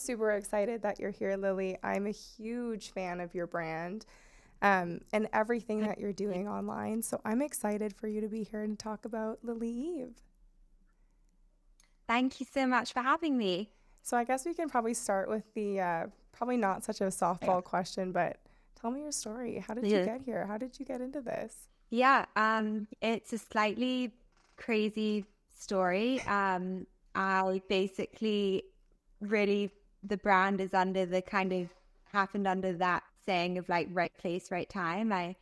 super excited that you're here, Lily. I'm a huge fan of your brand and everything that you're doing online. So I'm excited for you to be here and talk about Lily Eve. Thank you so much for having me. So I guess we can probably start with the probably not such a softball question, but tell me your story. How did you Yeah, get here? How did you get into this? it's a slightly crazy story. I basically really the brand is under the kind of happened under that saying of like right place, right time. I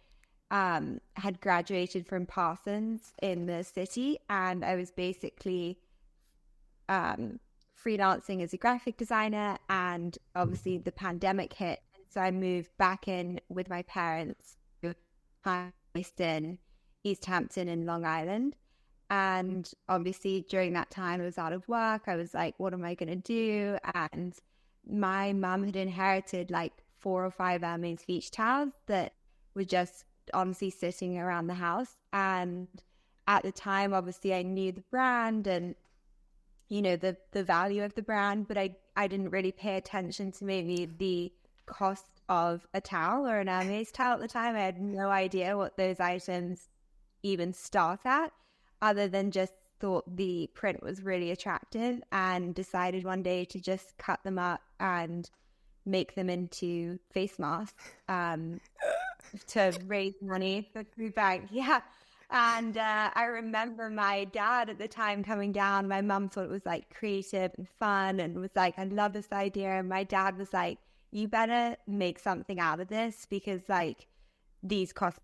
had graduated from Parsons in the city, and I was basically um, freelancing as a graphic designer, and obviously the pandemic hit. And so I moved back in with my parents, who are based in East Hampton in Long Island. And obviously during that time I was out of work. I was like, what am I going to do? And my mum had inherited like 4 or 5 Hermes beach towels that were just honestly sitting around the house. And at the time, obviously I knew the brand and the value of the brand, but I didn't really pay attention to maybe the cost of a towel or an Hermes towel at the time. I had no idea what those items even start at, other than just thought the print was really attractive and decided one day to just cut them up and make them into face masks to raise money for food bank. Yeah. And I remember my dad at the time coming down. My mum thought it was like creative and fun and was like, I love this idea. And my dad was like, you better make something out of this because like these cost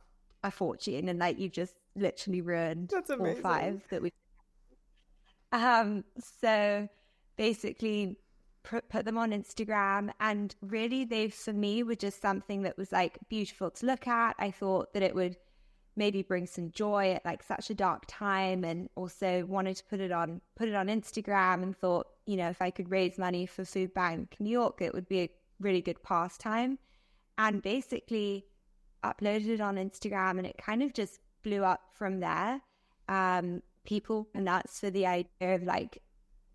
a fortune and like you just literally ruined That's all amazing. 5 that we so basically put them on Instagram, and really they for me were just something that was like beautiful to look at. I thought that it would maybe bring some joy at like such a dark time, and also wanted to put it on Instagram, and thought, if I could raise money for Food Bank New York, it would be a really good pastime. And basically uploaded it on Instagram, and it kind of just blew up from there. People were nuts for the idea of like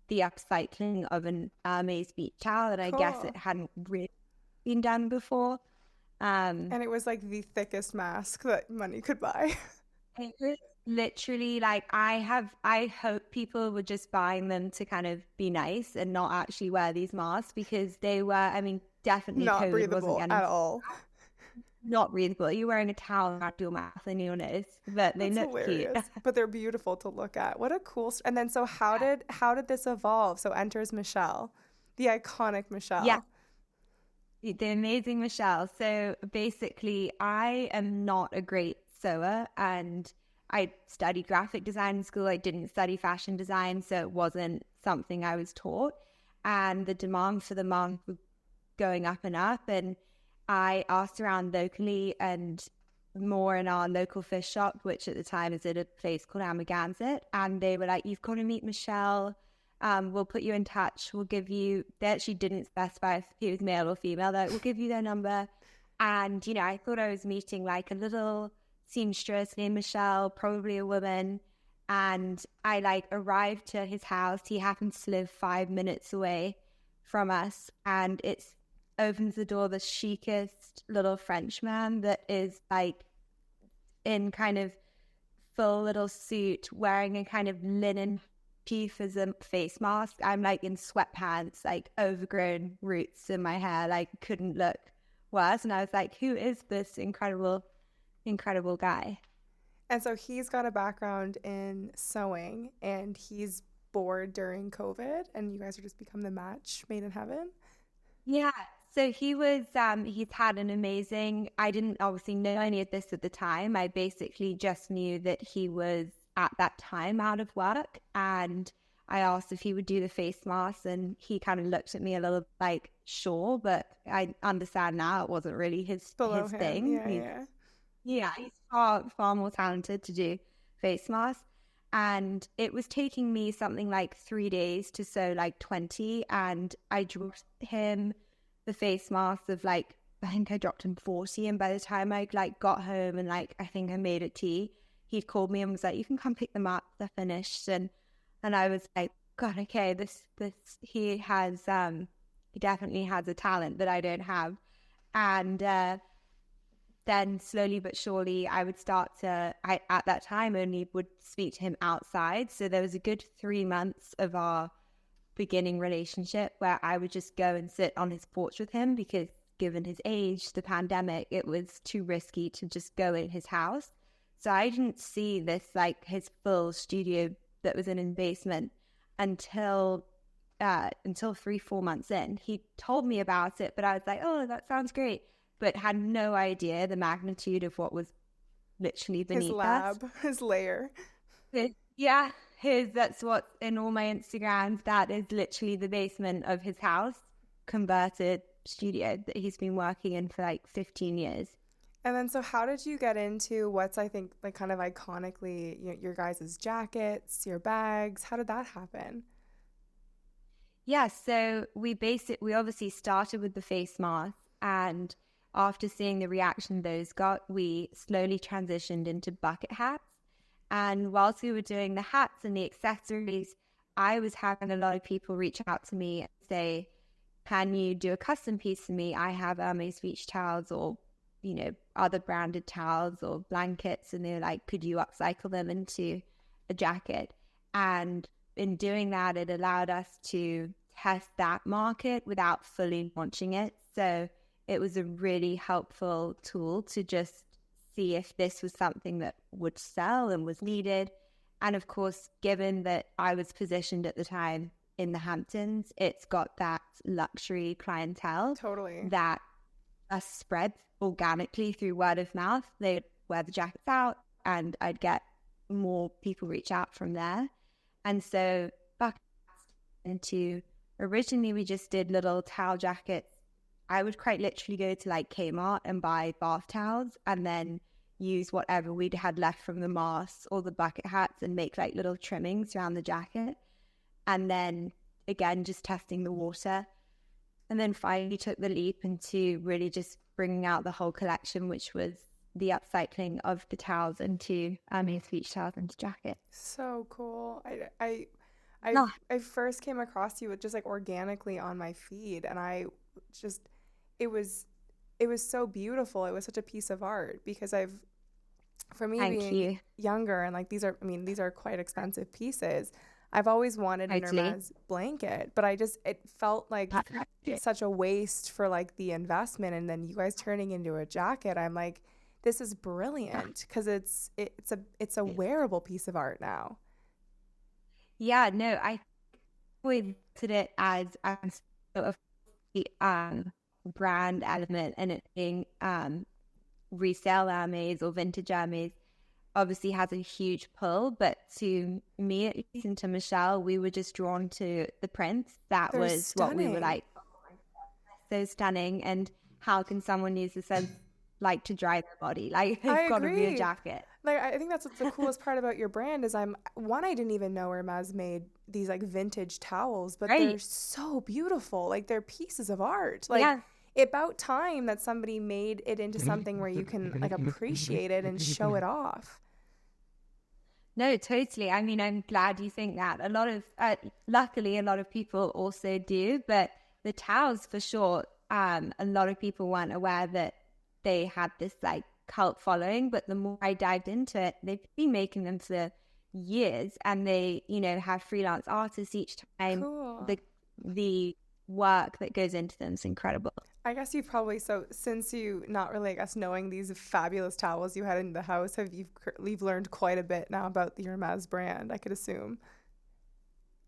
the upcycling of an Hermes beach towel, and I guess Cool. it hadn't really been done before. Um, And it was like the thickest mask that money could buy. it was literally like I hope people were just buying them to kind of be nice and not actually wear these masks, because they were, I mean, definitely Not COVID wasn't breathable getting at all. not breathable. You're wearing a towel around your mouth and you'll notice, but they That's look cute. hilarious. But they're beautiful to look at. What a cool And then so how did this evolve? So enters Michelle, the iconic Yeah, Michelle. the amazing Michelle. So basically, I am not a great sewer, and I studied graphic design in school. I didn't study fashion design, so it wasn't something I was taught. And the demand for the mask was going up and up. And I asked around locally and more in our local fish shop, which at the time is at a place called Amagansett. And they were like, you've got to meet Michelle. We'll put you in touch. We'll give you, they actually didn't specify if he was male or female. They're like, we'll give you their number. And, I thought I was meeting like a little seamstress named Michelle, probably a woman. And I like arrived to his house. He happens to live 5 minutes away from us. And it's opens the door the chicest little Frenchman that is like in kind of full little suit, wearing a kind of linen chief as a face mask. I'm like in sweatpants, like overgrown roots in my hair, like couldn't look worse. And I was like, who is this incredible guy? And so he's got a background in sewing and he's bored during COVID and you guys are just become the match made in heaven. Yeah. So he's had an amazing, I didn't obviously know any of this at the time. I basically just knew that he was at that time out of work, and I asked if he would do the face mask, and he kind of looked at me a little like, sure, but I understand now it wasn't really Below his him. thing. Yeah, yeah. He's far more talented to do face masks. And it was taking me something like 3 days to sew like 20. And I dropped him the face masks of like, I think I dropped him 40. And by the time I like got home and like, I think I made a tea, he'd called me and was like, you can come pick them up. They're finished. And I was like, God, okay, this, he has, he definitely has a talent that I don't have. And then slowly but surely I would at that time only would speak to him outside. So there was a good 3 months of our beginning relationship where I would just go and sit on his porch with him, because given his age, the pandemic, it was too risky to just go in his house. So I didn't see this, like his full studio that was in his basement, until 3-4 months in. He told me about it, but I was like, oh, that sounds great, but had no idea the magnitude of what was literally beneath His lab, his lair. Yeah, that's what's in all my Instagrams. That is literally the basement of his house, converted studio that he's been working in for like 15 years. And then, so how did you get into what's, I think, like kind of iconically your guys' jackets, your bags? How did that happen? Yeah, so we obviously started with the face mask, and after seeing the reaction those got, we slowly transitioned into bucket hats. And whilst we were doing the hats and the accessories, I was having a lot of people reach out to me and say, can you do a custom piece for me? I have Hermes beach towels, or, other branded towels or blankets. And they're like, could you upcycle them into a jacket? And in doing that, it allowed us to test that market without fully launching it. So it was a really helpful tool to just see if this was something that would sell and was needed. And of course, given that I was positioned at the time in the Hamptons, it's got that luxury clientele Totally. that spread organically through word of mouth. They'd wear the jackets out and I'd get more people reach out from there. And so back into, originally we just did little towel jackets. I would quite literally go to like Kmart and buy bath towels and then use whatever we'd had left from the masks or the bucket hats and make like little trimmings around the jacket. And then again, just testing the water. And then finally took the leap into really just bringing out the whole collection, which was the upcycling of the towels into Hermes beach towels into jackets. So cool. No. I first came across you just like organically on my feed, and I just it was so beautiful. It was such a piece of art, because for me Thank being you. younger, and like these are quite expensive pieces. I've always wanted an Totally. Hermes blanket, but it felt like such a waste for like the investment, and then you guys turning into a jacket. I'm like, this is brilliant, because it's a wearable piece of art now. Yeah, no, I always did it as sort of the brand element, and it being resale Hermes or vintage Hermes obviously has a huge pull. But to me, at least, and to Michelle, we were just drawn to the prints. That They're was what we were stunning. like, oh my God, so stunning. And how can someone use this as like to dry their body? Like, I it's got to be a agree. jacket. Like, I think that's what's the coolest part about your brand is I didn't even know Hermes made these like vintage towels, but they're Right. so beautiful. Like, they're pieces of art. Like, Yeah. about time that somebody made it into something where you can like appreciate it and show it off. No, totally. I mean, I'm glad you think that. A lot of, luckily, a lot of people also do, but the towels for sure, a lot of people weren't aware that they had this like cult following. But the more I dived into it, they've been making them for years, and they, have freelance artists each time. Cool. The work that goes into them is incredible. I guess you've probably, so since you not really, I guess, knowing these fabulous towels you had in the house, you've learned quite a bit now about the Hermes brand, I could assume.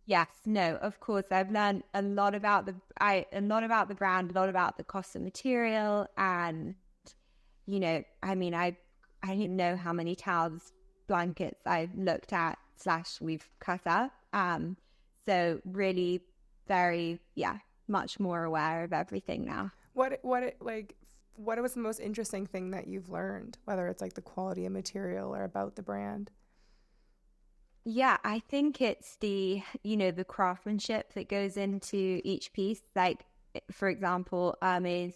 Yes, no, of course. I've learned a lot about a lot about the brand, a lot about the cost of material, and I mean, I didn't know how many towels, blankets I've looked at / we've cut up. So really, very, much more aware of everything now. What was the most interesting thing that you've learned, whether it's like the quality of material or about the brand? Yeah, I think it's the craftsmanship that goes into each piece. Like, for example, Hermes,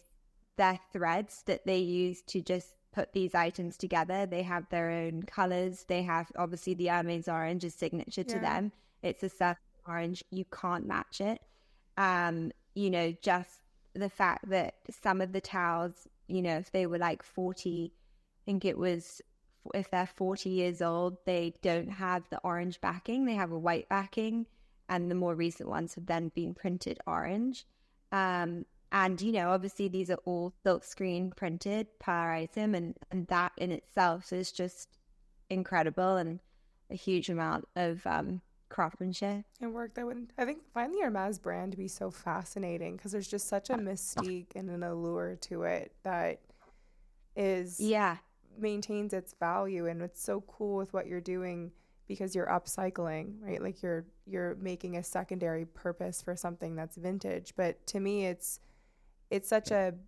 their threads that they use to just put these items together, they have their own colors. They have, obviously, the Hermes orange is signature to Yeah. them. It's a surf orange. You can't match it. just the fact that some of the towels, if they were like 40, I think it was, if they're 40 years old, they don't have the orange backing, they have a white backing, and the more recent ones have then been printed orange. And obviously these are all silk screen printed per item, and that in itself is just incredible, and a huge amount of craftsmanship and work that would, I think, find the Hermes brand to be so fascinating because there's just such a mystique and an allure to it that is yeah maintains its value. And it's so cool with what you're doing because you're upcycling, right? Like you're making a secondary purpose for something that's vintage. But to me, it's such an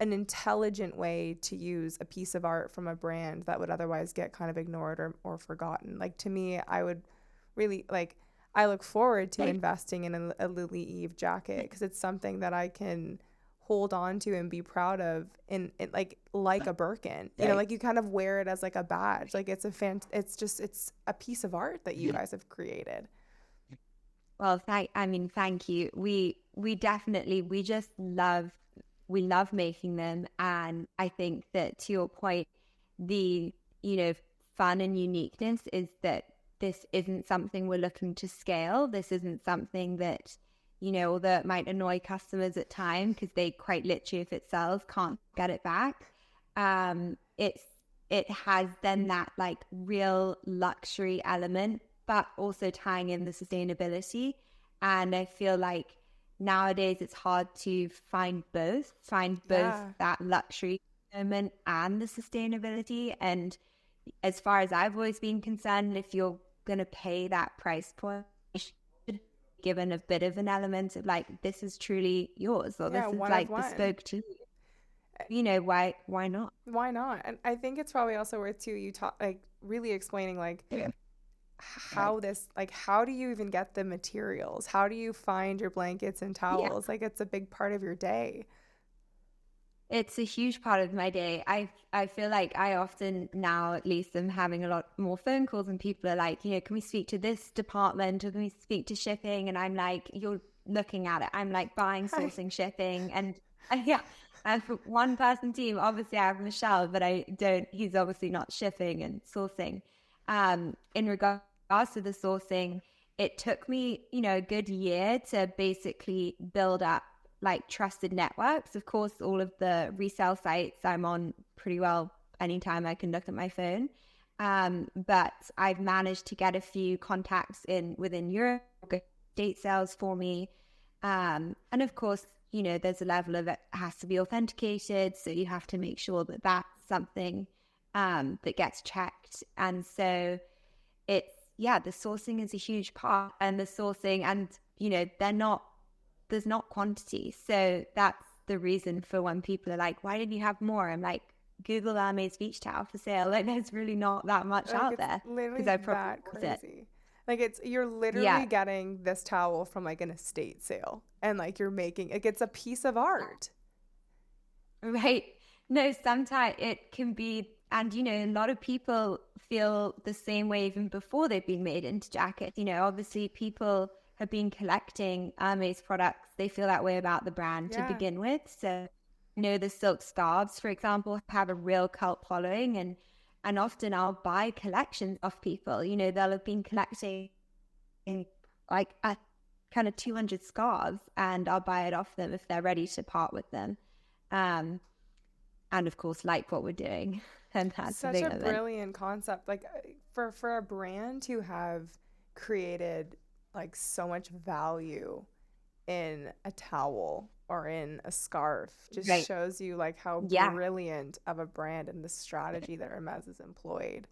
intelligent way to use a piece of art from a brand that would otherwise get kind of ignored or forgotten. Like, to me, I would really like, I look forward to investing in a Lily Eve jacket because it's something that I can hold on to and be proud of in like a Birkin, like you kind of wear it as like a badge. Like it's it's a piece of art that you guys have created. Well, thank you. We definitely, we love making them. And I think that, to your point, the, fun and uniqueness is that this isn't something we're looking to scale. This isn't something that, although it might annoy customers at times because they quite literally, if it sells, can't get it back. It has then that like real luxury element, but also tying in the sustainability. And I feel like nowadays it's hard to find both that luxury element and the sustainability. And as far as I've always been concerned, if you're going to pay that price point, you should be given a bit of an element of like, this is truly yours, or this is like bespoke to you. Why not? Why not? And I think it's probably also worth too, you talk like really explaining like how do you even get the materials? How do you find your blankets and towels? Like it's a big part of your day. It's a huge part of my day. I feel like I often now, at least, am having a lot more phone calls, and people are like, can we speak to this department, or can we speak to shipping? And I'm like, you're looking at it. I'm like buying, sourcing, shipping, and and for one person team, obviously I have Michelle, but he's obviously not shipping and sourcing. In regards to the sourcing, it took me, a good year to basically build up like trusted networks. Of course, all of the resale sites I'm on pretty well anytime I can look at my phone. But I've managed to get a few contacts within Europe, date sales for me. And of course, there's a level of it has to be authenticated. So you have to make sure that that's something that gets checked. And so the sourcing is a huge part, and the sourcing, and, there's not quantity. So that's the reason for when people are like, why didn't you have more? I'm like, Google Hermes beach towel for sale. Like there's really not that much out there. Literally that crazy. Like you're literally getting this towel from like an estate sale, and like you're making, like it's a piece of art. Right. No, sometimes it can be, and a lot of people feel the same way even before they've been made into jackets. Obviously people have been collecting Hermes products. They feel that way about the brand to begin with. So, the silk scarves, for example, have a real cult following, and often I'll buy collections off people. They'll have been collecting like a kind of 200 scarves, and I'll buy it off them if they're ready to part with them. And of course, like what we're doing. And that's such a brilliant concept. Like for a brand to have created like so much value in a towel or in a scarf just shows you like how brilliant of a brand and the strategy that Hermes has employed,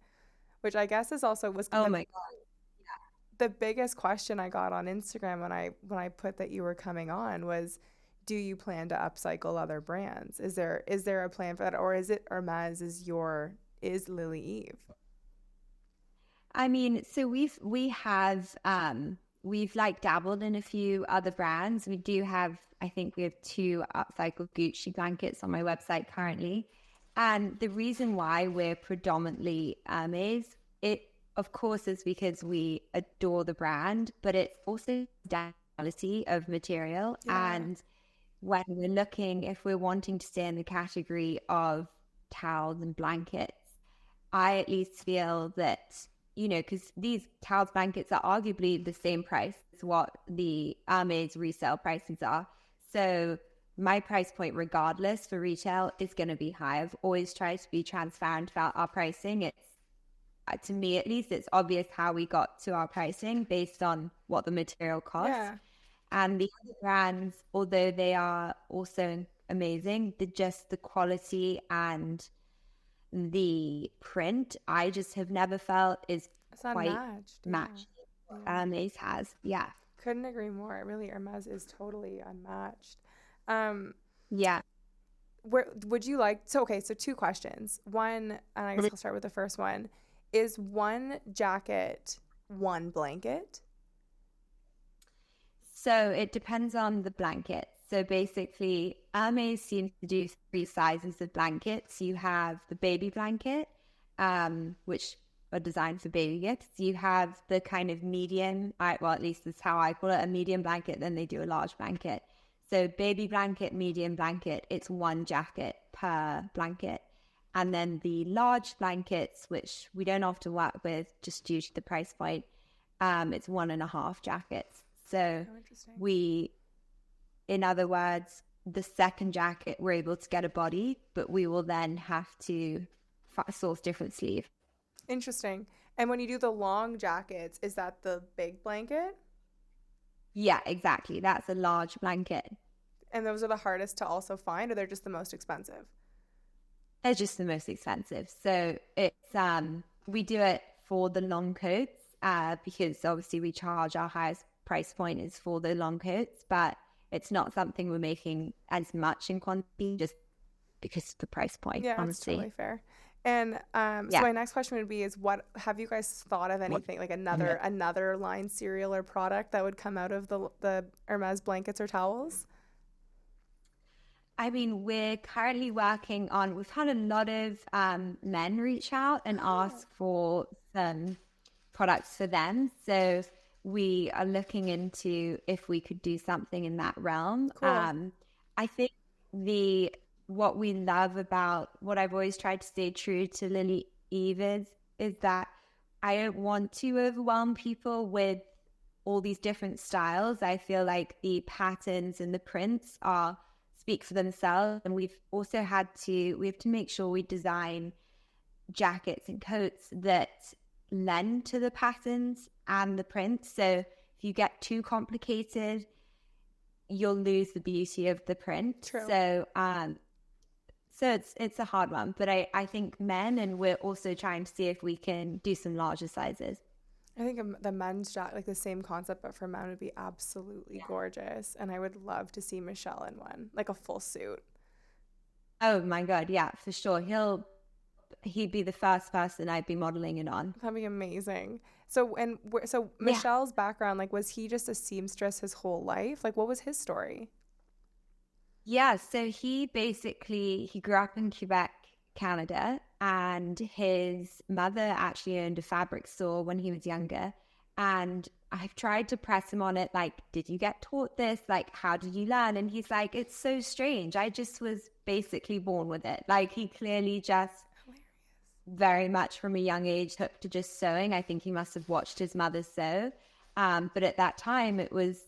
which I guess is also was the biggest question I got on Instagram when I put that you were coming on was, do you plan to upcycle other brands? Is there a plan for that, or is it Hermes is Lily Eve? I mean, so we've like dabbled in a few other brands. We do have, I think we have 2 upcycled Gucci blankets on my website currently. And the reason why we're predominantly Hermes, it of course is because we adore the brand, but it's also down quality of material. Yeah. And when we're looking, if we're wanting to stay in the category of towels and blankets, I at least feel that, because these towels, blankets are arguably the same price as what the Hermes resale prices are. So my price point, regardless for retail, is going to be high. I've always tried to be transparent about our pricing. It's, to me at least, it's obvious how we got to our pricing based on what the material costs. Yeah. And the other brands, although they are also amazing, just the quality and the print, I just have never felt is It's quite unmatched. matched. Yeah. Hermes has. Yeah. Couldn't agree more. Really, Hermes is totally unmatched. Yeah. Where would you like? So okay, so two questions. One, and I guess I'll start with the first one. Is one jacket one blanket? So it depends on the blanket. So basically, Hermes seems to do 3 sizes of blankets. You have the baby blanket, which are designed for baby gifts. You have the kind of medium, well, at least that's how I call it, a medium blanket. Then they do a large blanket. So baby blanket, medium blanket, it's one jacket per blanket. And then the large blankets, which we don't often work with just due to the price point, it's 1.5 jackets. So we, in other words, the second jacket, we're able to get a body, but we will then have to source different sleeve. Interesting. And when you do the long jackets, is that the big blanket? Yeah, exactly. That's a large blanket. And those are the hardest to also find, or they're just the most expensive? They're just the most expensive. So it's we do it for the long coats because obviously we charge our highest price point is for the long coats, but it's not something we're making as much in quantity just because of the price point. Yeah, honestly. That's totally fair. And so my next question would be is what have you guys thought of anything like another line cereal or product that would come out of the Hermes blankets or towels? I mean, we're currently working on, we've had a lot of men reach out and ask for some products for them. So we are looking into if we could do something in that realm. Cool. I think what we love about what I've always tried to stay true to Lily Eve is that I don't want to overwhelm people with all these different styles. I feel like the patterns and the prints speak for themselves, and we have to make sure we design jackets and coats that lend to the patterns and the prints. So if you get too complicated, you'll lose the beauty of the print. True. So it's a hard one, but I think men, and we're also trying to see if we can do some larger sizes. I think the men's jacket, like the same concept, but for men, would be absolutely gorgeous. And I would love to see Michelle in one, like a full suit. Oh my God. Yeah, for sure. He'd be the first person I'd be modeling it on. That'd be amazing. So Michelle's background, like, was he just a seamstress his whole life? Like, what was his story? Yeah, so he grew up in Quebec, Canada, and his mother actually owned a fabric store when he was younger. And I've tried to press him on it, like, did you get taught this? Like, how did you learn? And he's like, it's so strange. I just was basically born with it. Like, he clearly just very much from a young age hooked to just sewing. I think he must have watched his mother sew. But at that time, it was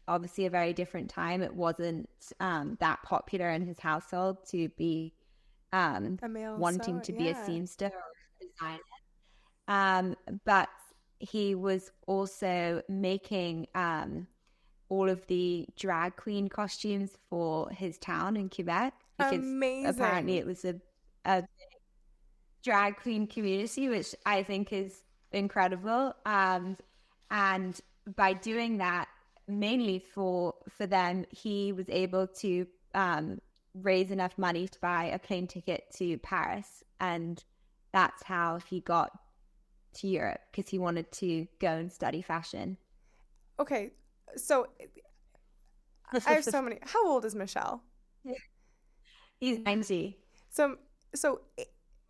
obviously a very different time. It wasn't that popular in his household to be wanting to be a seamster or a designer. But he was also making all of the drag queen costumes for his town in Quebec, because apparently it was a drag queen community, which I think is incredible. And by doing that, mainly for them, he was able to raise enough money to buy a plane ticket to Paris, and that's how he got to Europe, because he wanted to go and study fashion. Okay, so I have so many. How old is Michelle? He's 90. So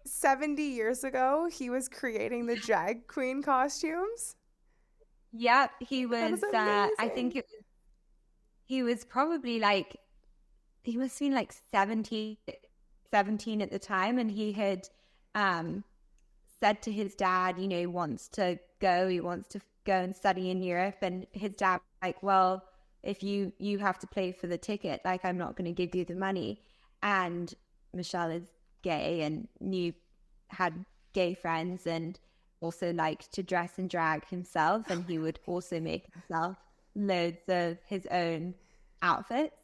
70 years ago, he was creating the drag queen costumes? Yep, he was, I think it was he was probably like, he must have been like 17 at the time. And he had said to his dad, you know, he wants to go and study in Europe. And his dad like, well, if you have to pay for the ticket, like, I'm not going to give you the money. And Michelle is gay and had gay friends and also liked to dress and drag himself. And he would also make himself loads of his own outfits.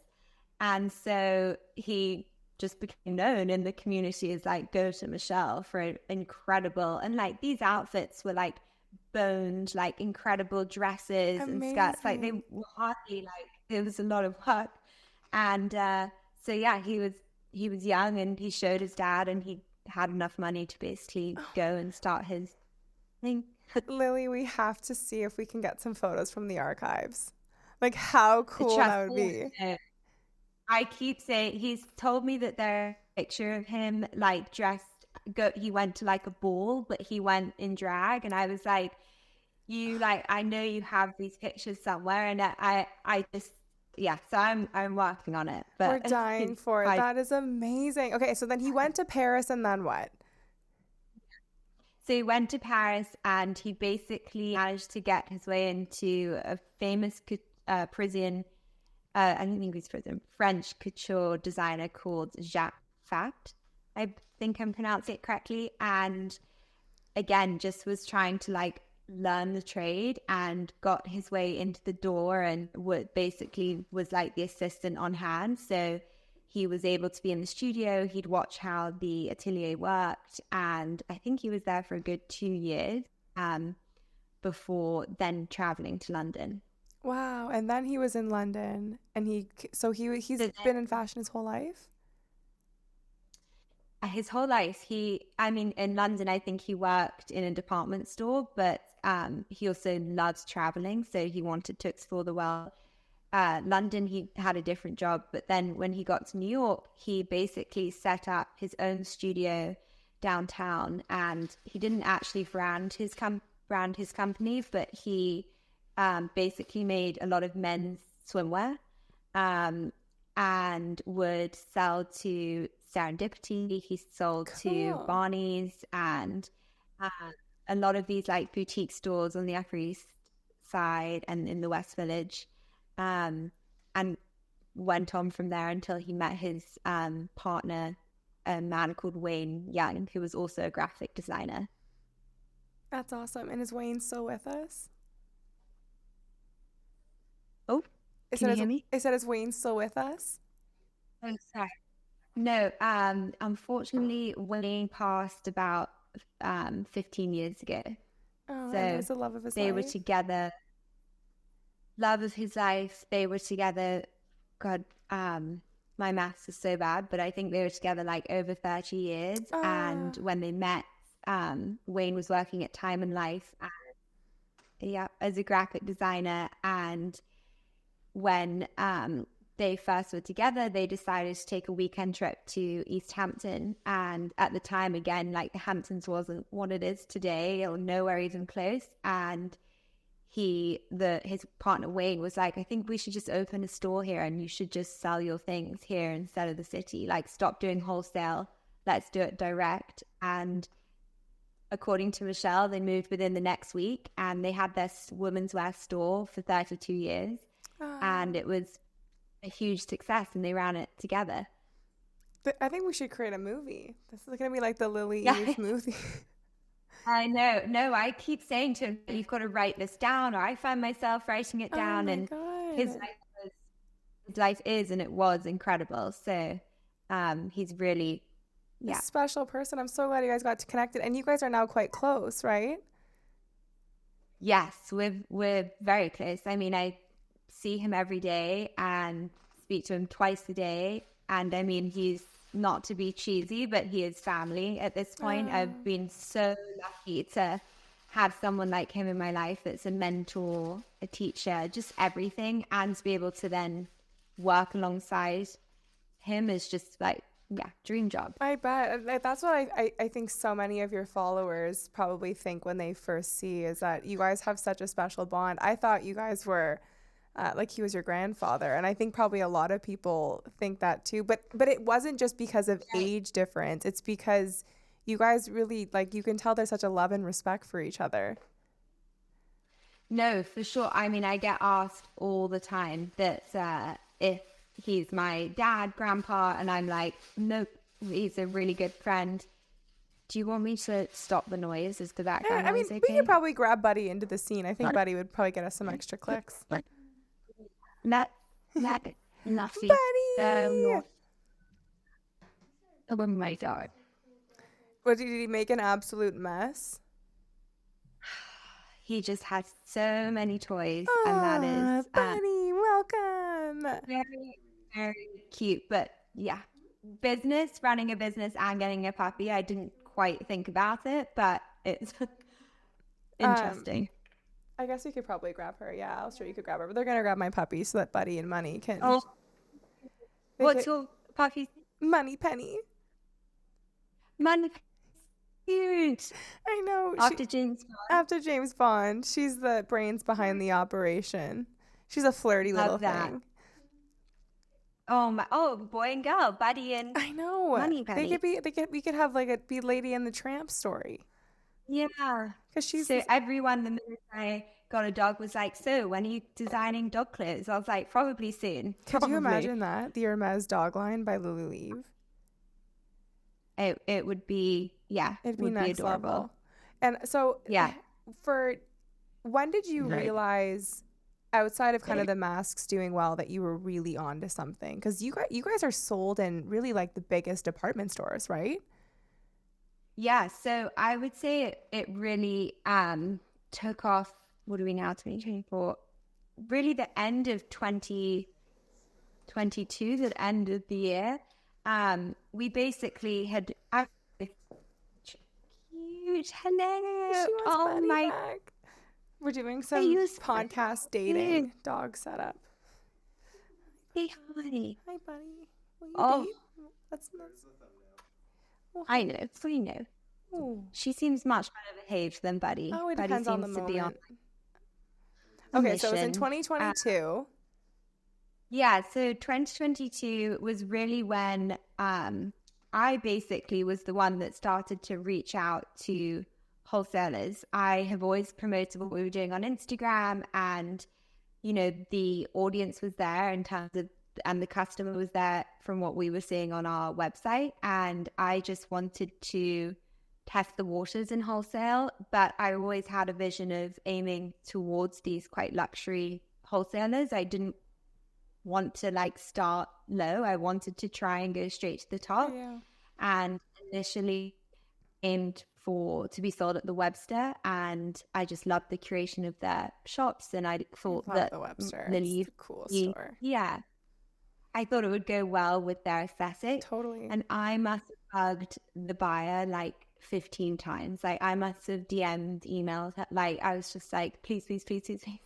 And so he just became known in the community as like, go to Michelle for incredible. And like these outfits were like boned, like incredible dresses and skirts. Like they were hardly like, it was a lot of work. And so yeah, he was young and he showed his dad and he had enough money to basically go and start his thing. Lily, we have to see if we can get some photos from the archives. Like how cool that would be. I keep saying, he's told me that there's a picture of him like dressed, he went to like a ball, but he went in drag. And I was like, I know you have these pictures somewhere. And I just, yeah, so I'm working on it. But we're dying for it. That is amazing. Okay, so then he went to Paris and then what? So he went to Paris and he basically managed to get his way into a famous Parisian, I don't think he's French couture designer called Jacques Fat. I think I'm pronouncing it correctly. And again, just was trying to like learn the trade and got his way into the door and basically was like the assistant on hand. So he was able to be in the studio. He'd watch how the atelier worked. And I think he was there for a good 2 years before then traveling to London. Wow. And then he was in London and he's been in fashion his whole life? His whole life. In London, I think he worked in a department store, but he also loves traveling. So he wanted to explore the world. London, he had a different job. But then when he got to New York, he basically set up his own studio downtown. And he didn't actually brand his company, but he basically made a lot of men's swimwear and would sell to Serendipity. He sold to Barney's and a lot of these like boutique stores on the Upper East Side and in the West Village, and went on from there until he met his partner, a man called Wayne Young, who was also a graphic designer. That's awesome. And is Wayne still with us? Oh, can you hear me? I said, is Wayne still with us? Oh, sorry. No, unfortunately, Wayne passed about 15 years ago. Oh, so and it was the love of his life. They were together. Love of his life. They were together. God, my maths is so bad, but I think they were together like over 30 years. And when they met, Wayne was working at Time and Life, as a graphic designer. And when they first were together, they decided to take a weekend trip to East Hampton. And at the time, again, like the Hamptons wasn't what it is today or nowhere even close. And his partner Wayne was like, I think we should just open a store here and you should just sell your things here instead of the city. Like, stop doing wholesale. Let's do it direct. And according to Michelle, they moved within the next week and they had their women's wear store for 32 years. And it was a huge success and they ran it together. But I think we should create a movie. This is going to be like the Lily Eve movie. I know. No, I keep saying to him, you've got to write this down, or I find myself writing it down. And God. His life is, and it was incredible. So he's really a special person. I'm so glad you guys got to connect it. And you guys are now quite close, right? Yes, we're very close. I mean, I see him every day and speak to him twice a day. And I mean, he's not to be cheesy, but he is family at this point. I've been so lucky to have someone like him in my life that's a mentor, a teacher, just everything. And to be able to then work alongside him is just like, dream job. I bet. That's what I think so many of your followers probably think when they first see is that you guys have such a special bond. I thought you guys were like he was your grandfather. And I think probably a lot of people think that too. But it wasn't just because of age difference. It's because you guys really, like, you can tell there's such a love and respect for each other. No, for sure. I mean, I get asked all the time that if he's my dad, grandpa, and I'm like, nope, he's a really good friend. Do you want me to stop the noise? Is the background noise okay? We could probably grab Buddy into the scene. I think Buddy would probably get us some extra clicks. Not nothing. Buddy! Oh my God. What, did he make an absolute mess? He just has so many toys, and that is Buddy, welcome. Very, very cute. But yeah, running a business and getting a puppy, I didn't quite think about it, but it's interesting. I guess we could probably grab her. Yeah, I'll sure you could grab her. But they're gonna grab my puppy so that Buddy and Money can. Oh, what's your puppy? Money Penny. Money. Cute. I know. After James Bond. After James Bond, she's the brains behind the operation. She's a flirty little thing. Oh my! Oh, boy and girl, Buddy and I know. Money Penny. We could have like be Lady and the Tramp story. Yeah, because she's so everyone the minute I got a dog was like, so when are you designing dog clothes? I was like, probably soon. Could you imagine that? The Hermes dog line by Lulu Leave. It would be, yeah, it'd be next level. And so, yeah, when did you realize, outside of kind of the masks doing well, that you were really onto something? Because you guys are sold in really like the biggest department stores, right? Yeah, so I would say it really took off. What are we now? 2024. Really, the end of 2022, the end of the year. We basically had cute. Hello. Oh my! Back. We're doing some podcast dating dog setup. Hey, honey. Hi, Buddy. Will you date? That's I know. We know. Ooh. She seems much better behaved than Buddy. Oh, it Buddy depends on the moment. Okay, so it was in 2022. Yeah, so 2022 was really when I basically was the one that started to reach out to wholesalers. I have always promoted what we were doing on Instagram, and, you know, the audience was there in terms of, and the customer was there from what we were seeing on our website. And I just wanted to test the waters in wholesale, but I always had a vision of aiming towards these quite luxury wholesalers. I didn't want to like start low. I wanted to try and go straight to the top. Yeah. And initially aimed to be sold at the Webster, and I just loved the creation of their shops, and I thought that the Webster, it's a cool store. Yeah, I thought it would go well with their aesthetic. Totally. And I must have bugged the buyer like 15 times. Like I must have DM'd, emailed, like I was just like, please, please, please, please, please.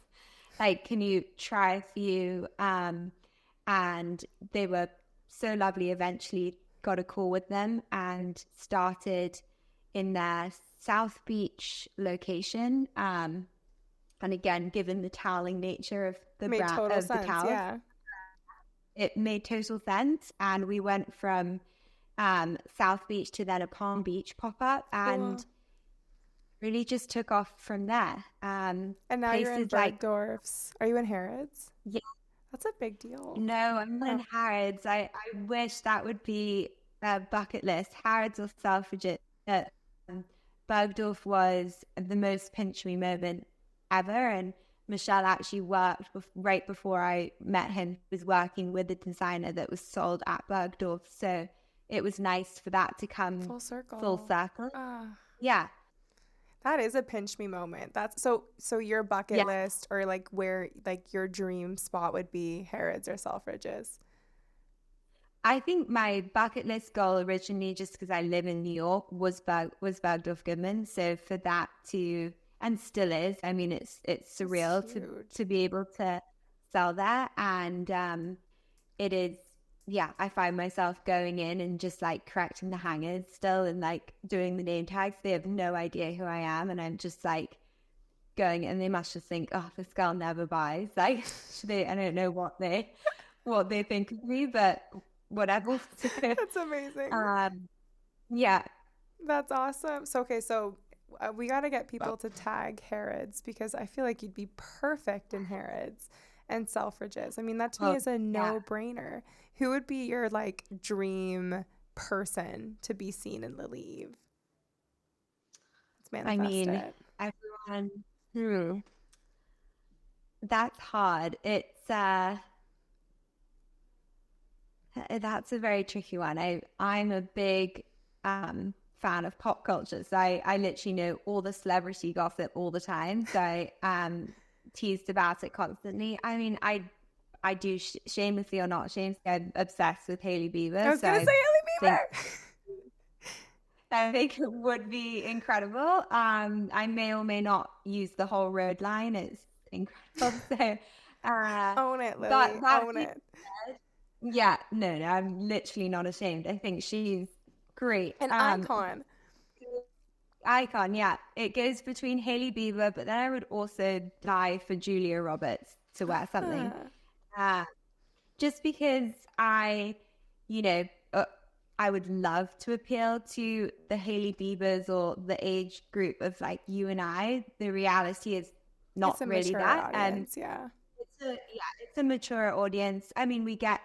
Like, can you try a few? And they were so lovely. Eventually got a call with them and started in their South Beach location. And again, given the toweling nature of the brand of the towels, yeah, it made total sense. And we went from South Beach to then a Palm Beach pop-up, and really just took off from there. And now you're in Bergdorf's. Are you in Harrods? Yeah. That's a big deal. No, I'm not in Harrods. I wish that would be a bucket list. Harrods or Selfridges. Bergdorf was the most pinch me moment ever. And Michelle actually worked right before I met him, was working with a designer that was sold at Bergdorf. So it was nice for that to come full circle. Yeah. That is a pinch me moment. That's so your bucket list, or like where like your dream spot would be Harrods or Selfridges. I think my bucket list goal originally, just because I live in New York, was Bergdorf Goodman. So for that to, and still is, I mean, it's surreal to be able to sell that. And it is, yeah, I find myself going in and just like correcting the hangers still, and like doing the name tags. They have no idea who I am, and I'm just like going, and they must just think, oh, this girl never buys. Like, I don't know what they think of me, but whatever. That's amazing. Yeah. That's awesome. So, okay, so we got to get people to tag Harrods because I feel like you'd be perfect in Harrods and Selfridges. I mean, that to me is a no-brainer. Who would be your like dream person to be seen in Lily Eve? Let's manifest I mean, it. everyone, that's hard. That's a very tricky one. I'm a big fan of pop culture, so I literally know all the celebrity gossip all the time. So I teased about it constantly. I mean, I do shamelessly or not shamelessly, I'm obsessed with Hailey Bieber. I was gonna say Hailey Bieber. I think it would be incredible. I may or may not use the whole road line. It's incredible. So, own it, Lily. Own it. Yeah, no, I'm literally not ashamed. I think she's great. An icon. Icon, yeah. It goes between Hailey Bieber, but then I would also die for Julia Roberts to wear something. Just because I would love to appeal to the Hailey Biebers or the age group of like you and I. The reality is not really that. Audience, yeah. It's a mature audience. I mean, we get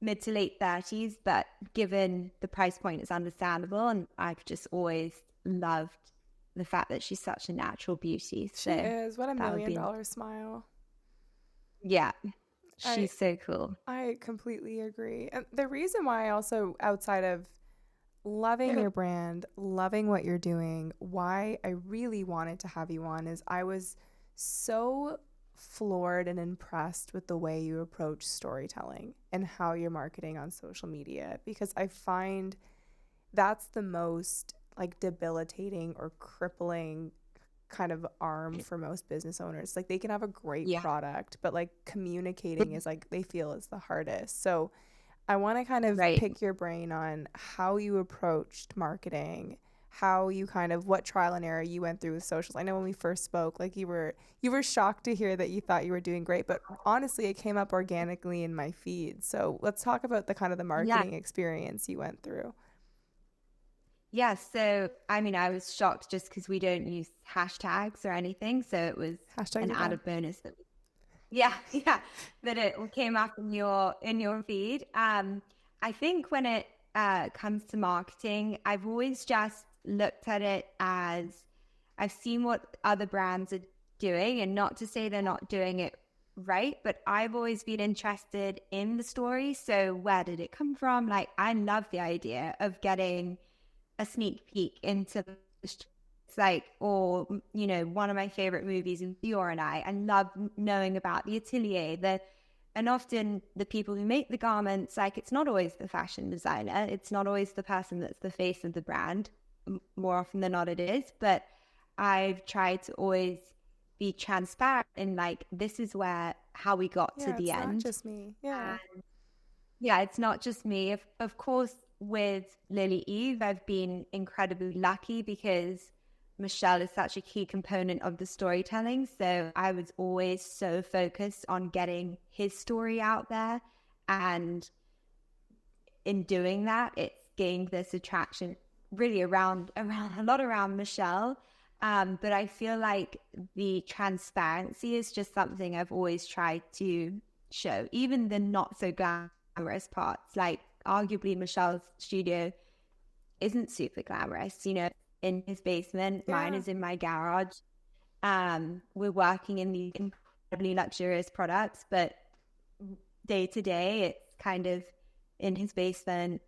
mid to late 30s, but given the price point, it's understandable. And I've just always loved the fact that she's such a natural beauty. She is. What a $1 million smile. Yeah. She's so cool. I completely agree. And the reason why I also, outside of loving your brand, loving what you're doing, why I really wanted to have you on is I was so floored and impressed with the way you approach storytelling and how you're marketing on social media, because I find that's the most like debilitating or crippling kind of arm for most business owners. Like they can have a great product, but like communicating is like they feel is the hardest. So I want to kind of pick your brain on how you approached marketing, how you kind of what trial and error you went through with socials. I know when we first spoke, like you were shocked to hear that you thought you were doing great, but honestly it came up organically in my feed. So let's talk about the kind of the marketing experience you went through. Yeah, so I mean, I was shocked just because we don't use hashtags or anything, so it was an added bonus that that it came up in your feed. I think when it comes to marketing, I've always just looked at it as I've seen what other brands are doing, and not to say they're not doing it right, but I've always been interested in the story. So where did it come from? Like, I love the idea of getting a sneak peek into one of my favorite movies is Dior and I love knowing about the atelier, and often the people who make the garments, like it's not always the fashion designer, it's not always the person that's the face of the brand. More often than not it is, but I've tried to always be transparent in like, this is how we got to the end. It's not just me. It's not just me. Of course, with Lily Eve, I've been incredibly lucky because Michelle is such a key component of the storytelling. So I was always so focused on getting his story out there. And in doing that, it's gained this attraction really around Michelle. But I feel like the transparency is just something I've always tried to show, even the not so glamorous parts. Like arguably Michelle's studio isn't super glamorous, in his basement. Mine is in my garage. We're working in the incredibly luxurious products, but day to day it's kind of in his basement,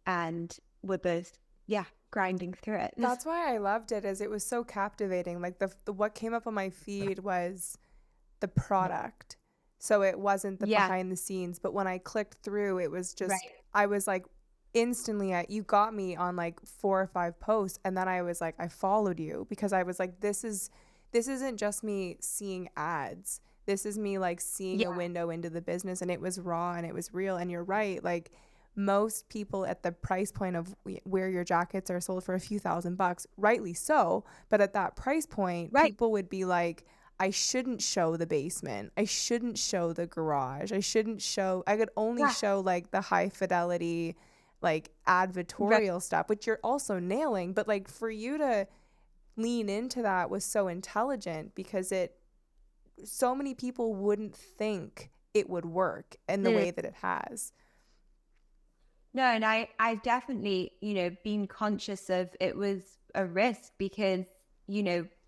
and we're both grinding through it. That's why I loved it, is it was so captivating. Like the what came up on my feed was the product, so it wasn't the behind the scenes. But when I clicked through, it was just I was like instantly you got me on like 4 or 5 posts, and then I was like, I followed you because I was like, this isn't just me seeing ads, this is me like seeing a window into the business, and it was raw and it was real. And you're right, like most people at the price point of where your jackets are sold for a few $1,000, rightly so, but at that price point, Right. people would be like, I shouldn't show the basement. I shouldn't show the garage. I could only Yeah. show like the high fidelity, like Right. advertorial stuff, which you're also nailing. But like for you to lean into that was so intelligent because so many people wouldn't think it would work in the Mm. way that it has. No, and I've definitely, been conscious of it was a risk because,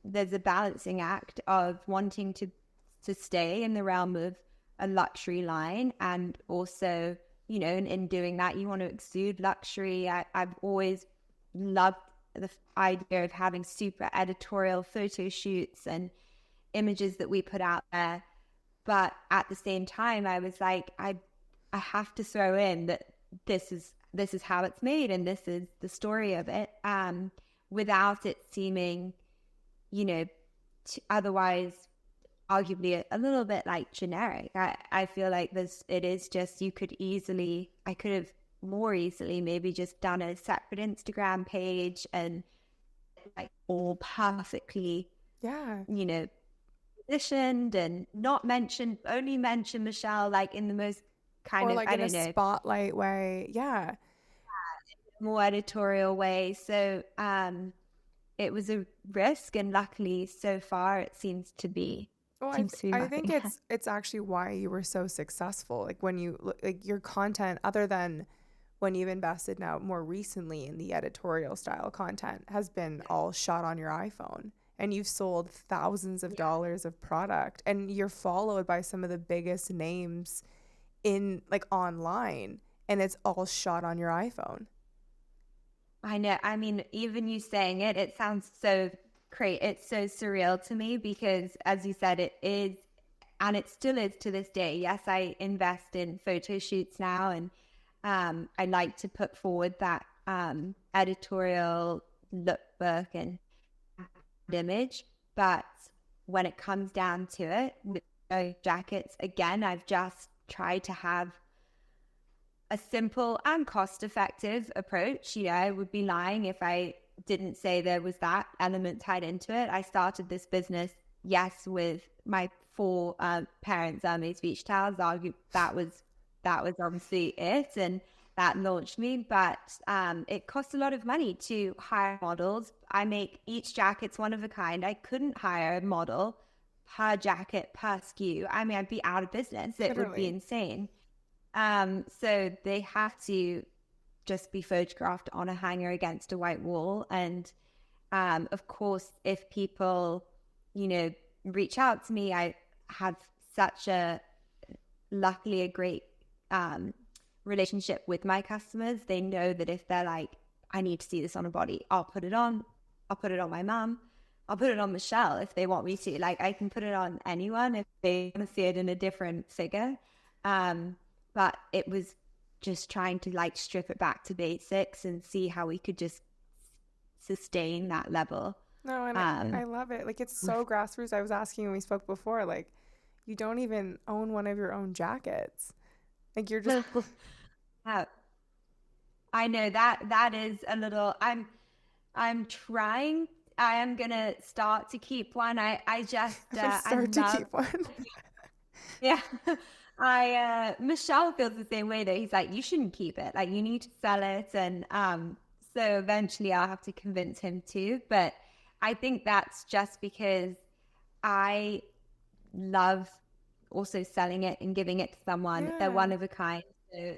there's a balancing act of wanting to stay in the realm of a luxury line. And also, in doing that, you want to exude luxury. I've always loved the idea of having super editorial photo shoots and images that we put out there. But at the same time, I was like, I have to throw in that this is how it's made and this is the story of it, without it seeming, otherwise arguably a little bit like generic. I feel like it is just, I could have more easily maybe just done a separate Instagram page and like all perfectly, Yeah. positioned and only mention Michelle like in the most kind Or of, like I in a don't know, spotlight way. Yeah. more editorial way. So it was a risk, and luckily so far it seems to be Well, I think working. it's actually why you were so successful. Like when like your content, other than when you've invested now more recently in the editorial style content, has been all shot on your iPhone, and you've sold thousands of dollars of product, and you're followed by some of the biggest names in like online, and it's all shot on your iPhone. I know. I mean, even you saying it, it sounds so great. It's so surreal to me because, as you said, it is, and it still is to this day. Yes, I invest in photo shoots now, and I like to put forward that editorial lookbook and image. But when it comes down to it, with those jackets, again, I've just tried to have a simple and cost-effective approach. I would be lying if I didn't say there was that element tied into it. I started this business, yes, with my four parents' Hermes beach towels. That was obviously it, and that launched me. But it costs a lot of money to hire models. I make each jacket's one of a kind. I couldn't hire a model per jacket per SKU. I mean, I'd be out of business. It would be Literally. insane. So they have to just be photographed on a hanger against a white wall. And of course, if people, reach out to me, I have luckily a great relationship with my customers. They know that if they're like, I need to see this on a body, I'll put it on. I'll put it on my mom. I'll put it on Michelle if they want me to. Like, I can put it on anyone if they want to see it in a different figure. But it was just trying to like strip it back to basics and see how we could just sustain that level. No, and I love it. Like it's so grassroots. I was asking when we spoke before, like you don't even own one of your own jackets. Like you're just I know that is a little, I'm trying. I am gonna start to keep one. I just I start to love, keep one. yeah. Michelle feels the same way though. He's like, you shouldn't keep it. Like you need to sell it. And so eventually I'll have to convince him too. But I think that's just because I love also selling it and giving it to someone. They're one Yeah. of a kind. So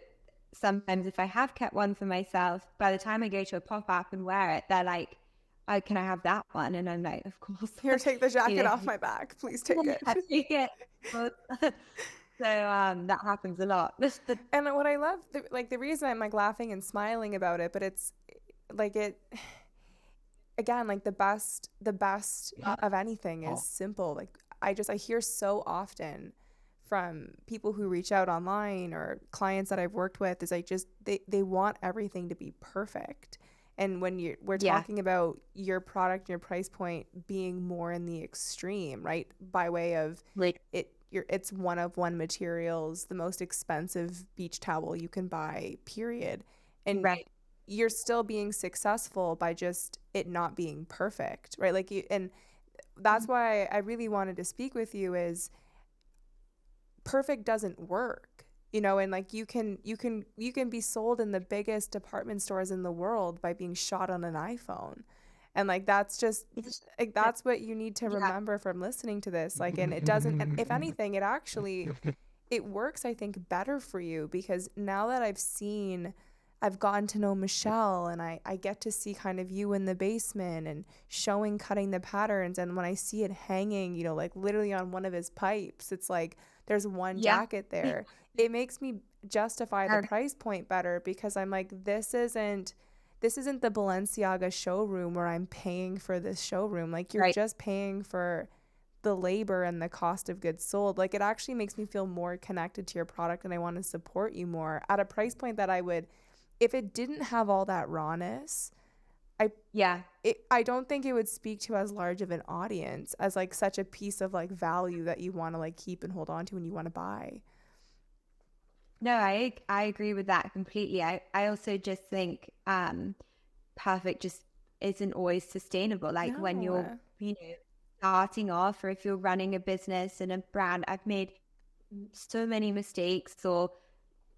sometimes if I have kept one for myself, by the time I go to a pop-up and wear it, they're like, oh, can I have that one? And I'm like, of course. Here, take the jacket off my back. Please take it. I take it. So that happens a lot. And what I love, the reason I'm like laughing and smiling about it, but it's like again, like the best of anything is simple. Like I hear so often from people who reach out online or clients that I've worked with is like just they want everything to be perfect. And when we're talking about your product, your price point being more in the extreme, right? By way of Like it it's one of one materials, the most expensive beach towel you can buy, period. And Right. you're still being successful by just it not being perfect, right? Like and that's why I really wanted to speak with you is perfect doesn't work, and like you can be sold in the biggest department stores in the world by being shot on an iPhone. And like that's just like that's what you need to Yeah. remember from listening to this. Like, and it doesn't, and if anything, it works, I think, better for you, because now that I've gotten to know Michelle, and I get to see kind of you in the basement and showing cutting the patterns. And when I see it hanging, like literally on one of his pipes, it's like there's one Yeah. jacket there. It makes me justify the Or- price point better, because I'm like, this isn't the Balenciaga showroom where I'm paying for this showroom. Like, you're Right. just paying for the labor and the cost of goods sold. Like, it actually makes me feel more connected to your product, and I want to support you more at a price point that I would, if it didn't have all that rawness, Yeah. I don't think it would speak to as large of an audience as like such a piece of like value that you want to like keep and hold on to and you want to buy. No, I agree with that completely. I also just think perfect just isn't always sustainable. Like when you're, No. starting off, or if you're running a business and a brand, I've made so many mistakes, or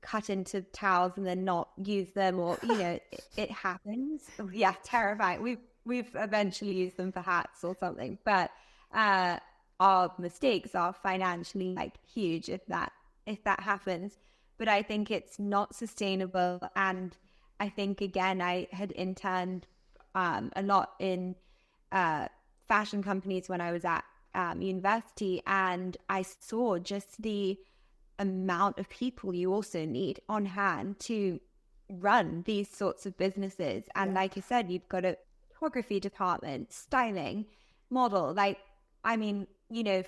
cut into towels and then not use them, or it happens. Yeah, terrifying. We've eventually used them for hats or something, but our mistakes are financially like huge if that happens. But I think it's not sustainable. And I think, again, I had interned a lot in fashion companies when I was at university, and I saw just the amount of people you also need on hand to run these sorts of businesses. And Yeah. like you said, you've got a photography department, styling, model, like, I mean,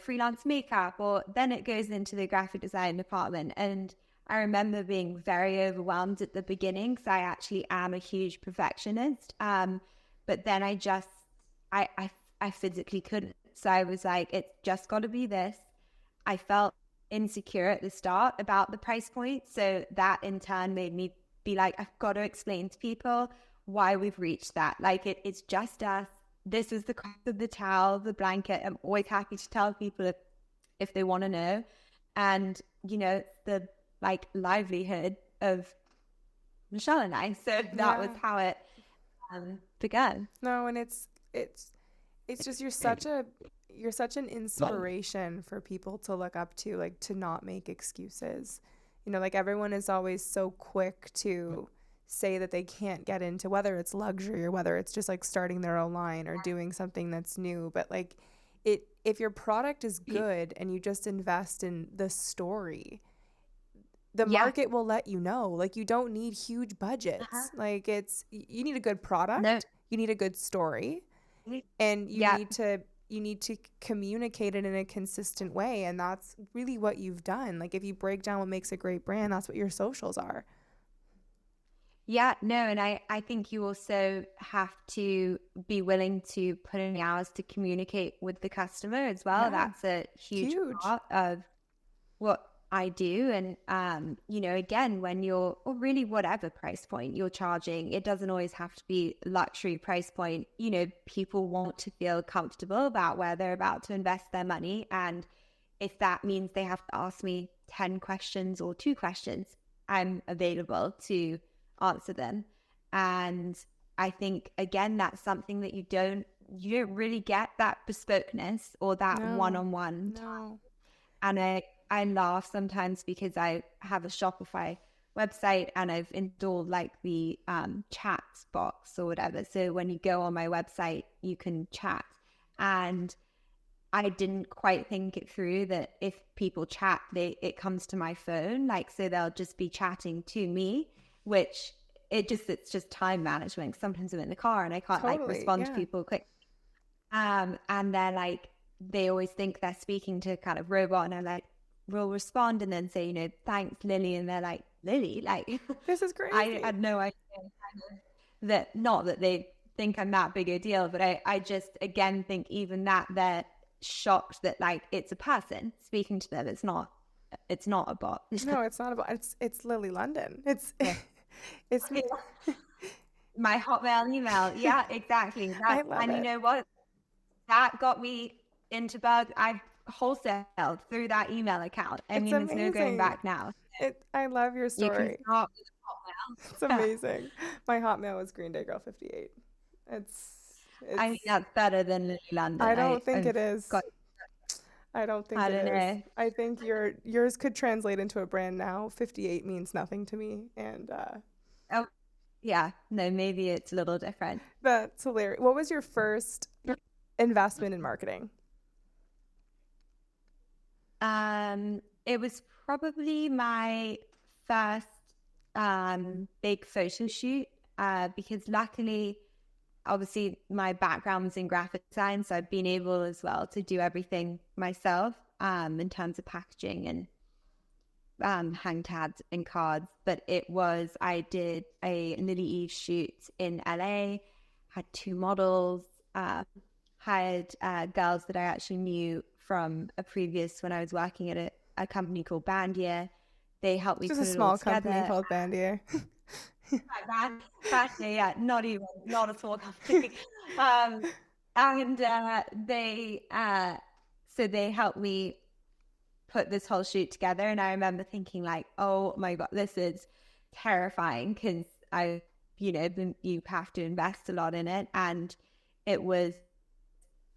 freelance makeup, or then it goes into the graphic design department. And I remember being very overwhelmed at the beginning, because I actually am a huge perfectionist. But then I physically couldn't. So I was like, it's just got to be this. I felt insecure at the start about the price point. So that in turn made me be like, I've got to explain to people why we've reached that. Like, it's just us. This is the cost of the towel, the blanket. I'm always happy to tell people if they want to know. And, the like livelihood of Michelle and I. So that was Yeah. how it began. No, and it's just you're such an inspiration for people to look up to, like, to not make excuses. Like, everyone is always so quick to say that they can't get into, whether it's luxury or whether it's just like starting their own line or doing something that's new. But like, if your product is good and you just invest in the story, the Yeah. market will let you know. Like, you don't need huge budgets. Like, you need a good No. product, you need a good story, and you Yeah. need to communicate it in a consistent way. And that's really what you've done. Like, if you break down what makes a great brand, that's what your socials are. Yeah, no, and I think you also have to be willing to put in the hours to communicate with the customer as well. Yeah, That's a huge huge. part of what I do. And, again, when you're, or really whatever price point you're charging, it doesn't always have to be luxury price point. People want to feel comfortable about where they're about to invest their money. And if that means they have to ask me 10 questions or 2 questions, I'm available to answer them. And I think, again, that's something that you don't really get, that bespokeness or that No, one-on-one time. no. And I laugh sometimes because I have a Shopify website and I've installed like the chat box or whatever. So when you go on my website, you can chat. And I didn't quite think it through that if people chat, it comes to my phone. Like, so they'll just be chatting to me, which it's just time management. Sometimes I'm in the car and I can't like Totally. respond to Yeah. people quick. And they're like, they always think they're speaking to a kind of robot, and I like will respond and then say, thanks, Lily. And they're like, Lily, like, This is I crazy. had no idea that, not that they think I'm that big a deal, but I just, again, think even that shocked that like it's a person speaking to them. It's not a bot. No, it's not about it's Lily London. It's Yeah. it's me. My Hotmail email. Yeah, exactly. I That, love and you it. know what? That got me into bug. I wholesaled through that email account. I It's mean, there's no going amazing. back now. I love your You can story. start with Hotmail. It's amazing. My Hotmail was Green Day Girl 58. It's I mean, it's that's better than Lily I London. don't think I've it is. got, I don't think I it don't is. know. I think yours could translate into a brand now. 58 means nothing to me, and Oh, yeah. No, maybe it's a little different. that's hilarious. What was your first investment in marketing? It was probably my first big photo shoot because luckily, obviously, my background was in graphic design, so I've been able as well to do everything myself in terms of packaging and hang tags and cards. But I did a Lily Eve shoot in LA, had 2 models, hired girls that I actually knew from a previous when I was working at a company called Bandier. They helped It's me just a put it all small company together. called Bandier. Bandier, yeah, not a small company. Um, and so they helped me put this whole shoot together. And I remember thinking like, oh my God, this is terrifying because you have to invest a lot in it. And it was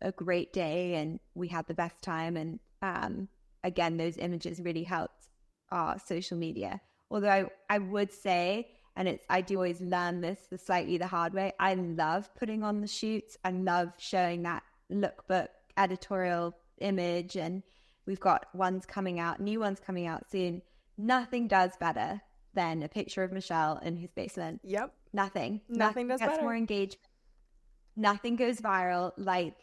a great day and we had the best time. And again, those images really helped our social media. Although I would say, and I do always learn this slightly the hard way, I love putting on the shoots. I love showing that lookbook editorial image, and we've got new ones coming out soon. Nothing does better than a picture of Michelle in his basement. Yep. Nothing Nothing does gets better. more engagement. Nothing goes viral like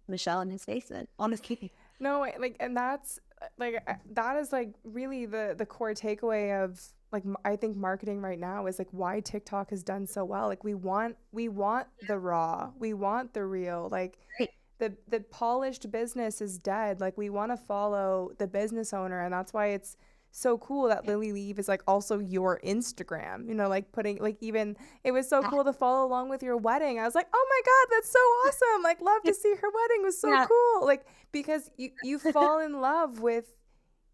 Michelle in his basement, honestly. No, and that's that is like really the core takeaway of like I think marketing right now is like why TikTok has done so well. Like we want the raw, we want the real. Like Right. the polished business is dead. Like we want to follow the business owner, and that's why it's so cool that Lily Leave is like also your Instagram. You know, like putting like even it was so cool to follow along with your wedding. I was like, oh my God, that's so awesome! Like love to see her wedding. It was so Yeah. cool. Like because you fall in love with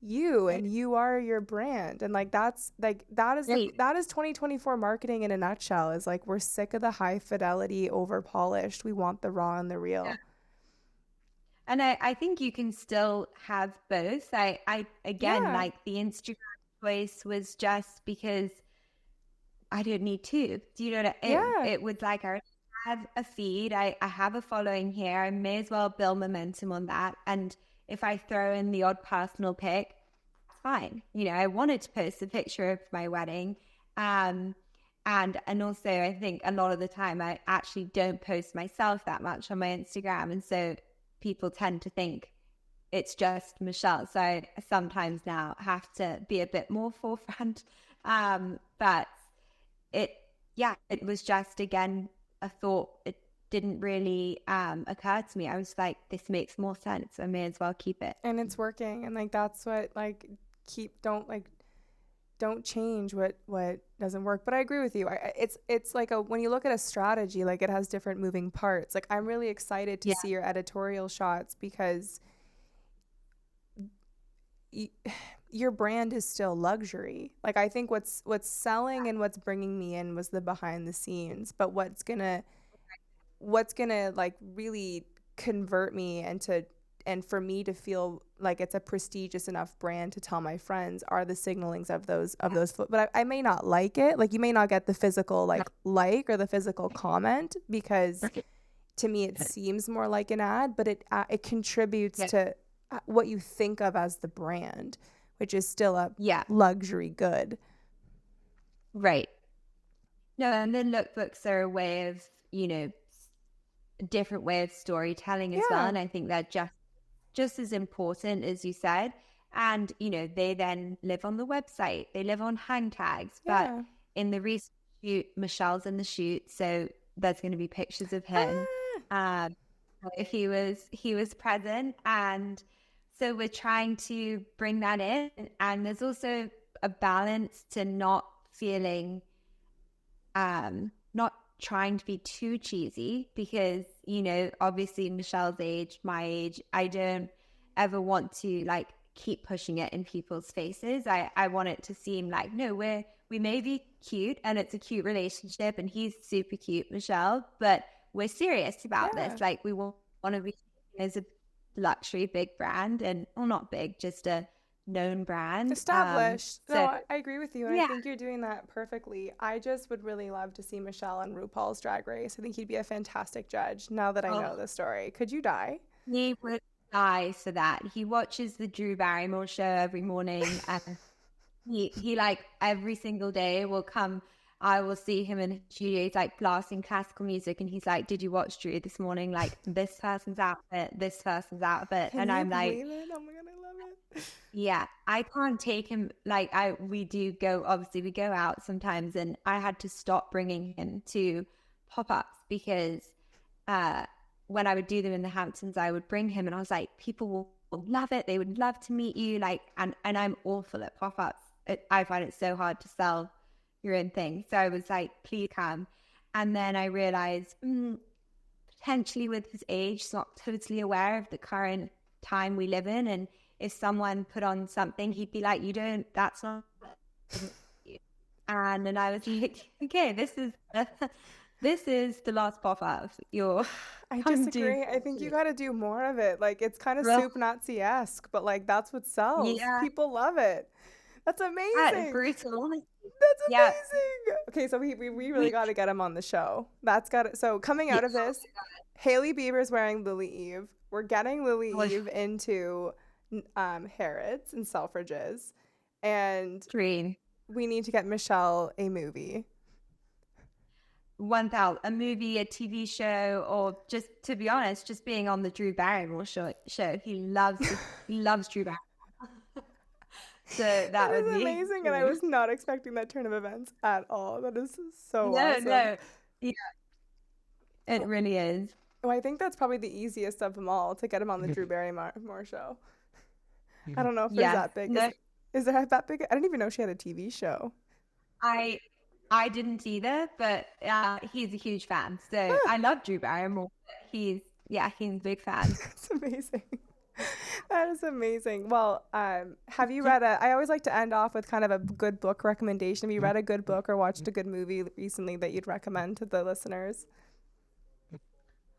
you and you are your brand, and like that is Right. that is 2024 marketing in a nutshell. Is like we're sick of the high fidelity over polished. We want the raw and the real. And I think you can still have both. I again, Yeah. like the Instagram choice was just because I don't need to. Do you know what Yeah. it was like? I already have a feed. I have a following here. I may as well build momentum on that. And if I throw in the odd personal pic, it's fine. You know, I wanted to post a picture of my wedding. And also I think a lot of the time I actually don't post myself that much on my Instagram. And so people tend to think it's just Michelle. So I sometimes now have to be a bit more forefront. But it was just, again, a thought. It didn't really occur to me. I was like, this makes more sense. I may as well keep it. And it's working, and like that's what like don't change what doesn't work. But I agree with you. It's like when you look at a strategy, like it has different moving parts. Like I'm really excited to see your editorial shots because your brand is still luxury. Like I think what's selling and what's bringing me in was the behind the scenes, but what's gonna like really convert me and for me to feel like it's a prestigious enough brand to tell my friends are the signalings of those but I may not like it. Like you may not get the physical like or the physical comment because to me it seems more like an ad, but it contributes to what you think of as the brand, which is still a luxury good. Right. No, and then lookbooks are a way of, a different way of storytelling as well. And I think they're just as important as you said. And, they then live on the website. They live on hang tags. But in the recent shoot, Michelle's in the shoot. So there's going to be pictures of him. he was present, and so we're trying to bring that in. And there's also a balance to not feeling not trying to be too cheesy, because, you know, obviously Michelle's age, my age, I don't ever want to like keep pushing it in people's faces. I want it to seem like, no, we may be cute and it's a cute relationship and he's super cute, Michelle, but we're serious about this. Like, we want to be as a luxury big brand, and well, not big, just a known brand, established. So No, I agree with you, and I think you're doing that perfectly. I just would really love to see Michelle on RuPaul's Drag Race. I think he'd be a fantastic judge. Now that I know the story, could you die? He would die for that. He watches the Drew Barrymore show every morning, and he like every single day will come. I will see him in the studio. He's like blasting classical music, and he's like, "Did you watch Drew this morning? Like, this person's outfit, this person's outfit." Can and you I'm like, believe it? Oh my God, I love it. yeah, I can't take him. Like, we do go, obviously we go out sometimes, and I had to stop bringing him to pop-ups because when I would do them in the Hamptons, I would bring him, and I was like, people will love it. They would love to meet you. Like, and I'm awful at pop-ups. I find it so hard to sell your own thing. So I was like, please come. And then I realized potentially with his age, he's not totally aware of the current time we live in. And if someone put on something, he'd be like, that's not. And then I was like, okay, this is the last pop-up. I disagree. I think you got to do more of it. Like, it's kind of soup Nazi-esque, but like, that's what sells. Yeah. People love it. That's amazing. That's brutal. That's amazing. Okay, so we really got to get him on the show. That's got it. So coming out of this, Hailey Bieber's wearing Lily Eve. We're getting Lily Eve into Harrods and Selfridges, and Green. We need to get Michelle a movie. 1,000, a movie, a TV show, or just, to be honest, just being on the Drew Barrymore show. He loves Drew Barrymore. So that would be amazing, cool. And I was not expecting that turn of events at all. That is so awesome. No, yeah, it really is. Oh, I think that's probably the easiest of them all, to get him on the Drew Barrymore show. I don't know if it's that big. Is there that big? I didn't even know she had a TV show. I didn't either, but he's a huge fan. So I love Drew Barrymore. He's a big fan. That's amazing. That is amazing. Well, have you read I always like to end off with kind of a good book recommendation. Have you read a good book or watched a good movie recently that you'd recommend to the listeners?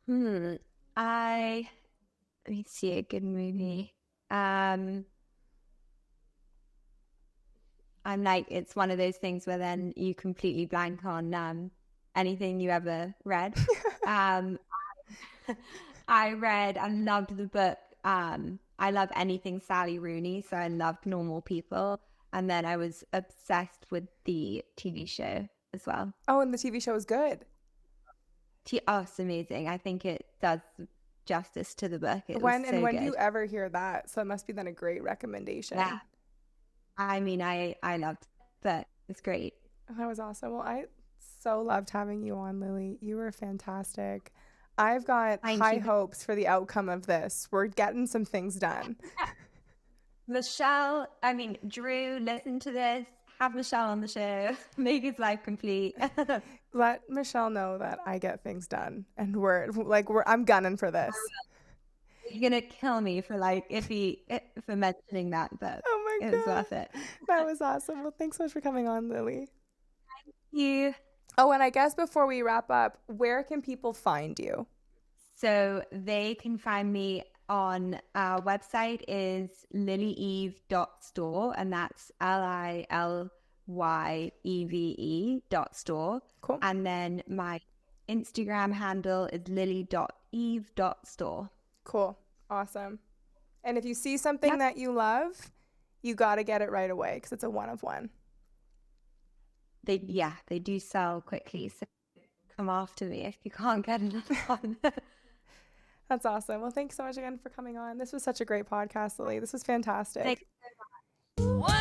Let me see a good movie. I'm like, it's one of those things where then you completely blank on anything you ever read. I read and loved the book. I love anything Sally Rooney, so I loved Normal People. And then I was obsessed with the TV show as well. Oh, and the TV show is good. It's amazing. I think it does justice to the book. When do you ever hear that? So it must be then a great recommendation. Yeah. I mean, I loved it, but it's great. That was awesome. Well, I so loved having you on, Lily. You were fantastic. I've got high hopes for the outcome of this. We're getting some things done. Drew, listen to this. Have Michelle on the show. Make his life complete. Let Michelle know that I get things done, and I'm gunning for this. You're gonna kill me for for mentioning that, but oh my God, it was worth it. That was awesome. Well, thanks so much for coming on, Lily. Thank you. Oh, and I guess before we wrap up, where can people find you? So they can find me on our website is lilyeve.store, and that's lilyeve.store. Cool. And then my Instagram handle is lily.eve.store. Cool. Awesome. And if you see something that you love, you got to get it right away because it's a one of one. They do sell quickly, so come after me if you can't get another one. That's awesome. Well, thanks so much again for coming on. This was such a great podcast, Lily. This was fantastic. Thanks so much.